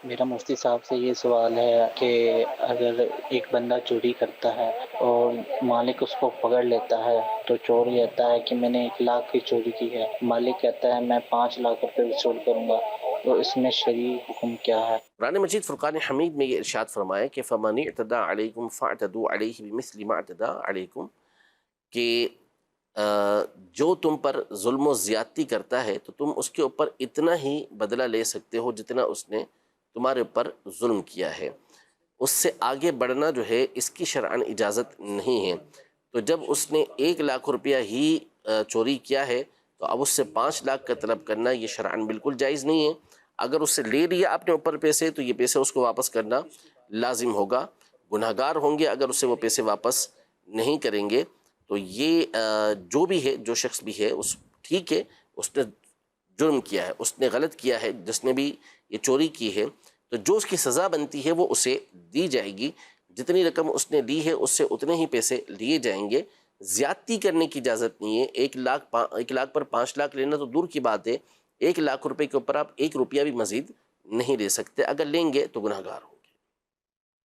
میرا مفتی صاحب سے یہ سوال ہے کہ اگر ایک بندہ چوری کرتا ہے اور مالک اس کو پکڑ لیتا ہے تو چور کہتا ہے کہ میں نے 1 لاکھ کی چوری کی ہے، مالک کہتا ہے میں 5 لاکھ روپے وصول کروں گا، تو اس میں شرعی حکم کیا ہے؟ قرآن مجید فرقان حمید میں یہ ارشاد فرمایا کہ فَمَنِ اعْتَدَىٰ عَلَيْكُمْ فَاعْتَدُوا عَلَيْهِ بِمِثْلِ مَا اعْتَدَىٰ عَلَيْكُمْ، کہ جو تم پر ظلم و زیادتی کرتا ہے تو تم اس کے اوپر اتنا ہی بدلہ لے سکتے ہو جتنا اس نے تمہارے اوپر ظلم کیا ہے، اس سے آگے بڑھنا جو ہے اس کی شرعاً اجازت نہیں ہے۔ تو جب اس نے 1 لاکھ روپیہ ہی چوری کیا ہے تو اب اس سے 5 لاکھ کا طلب کرنا یہ شرعاً بالکل جائز نہیں ہے۔ اگر اس سے لے لیا اپنے اوپر پیسے تو یہ پیسے اس کو واپس کرنا لازم ہوگا، گناہ گار ہوں گے اگر اس سے وہ پیسے واپس نہیں کریں گے۔ تو یہ جو بھی ہے، جو شخص بھی ہے، اس ٹھیک ہے، اس نے جرم کیا ہے، اس نے غلط کیا ہے، جس نے بھی یہ چوری کی ہے تو جو اس کی سزا بنتی ہے وہ اسے دی جائے گی، جتنی رقم اس نے لی ہے اس سے اتنے ہی پیسے لیے جائیں گے۔ زیادتی کرنے کی اجازت نہیں ہے۔ 1 لاکھ پر 5 لاکھ لینا تو دور کی بات ہے، 1 لاکھ روپے کے اوپر آپ 1 روپیہ بھی مزید نہیں لے سکتے، اگر لیں گے تو گناہ گار ہو۔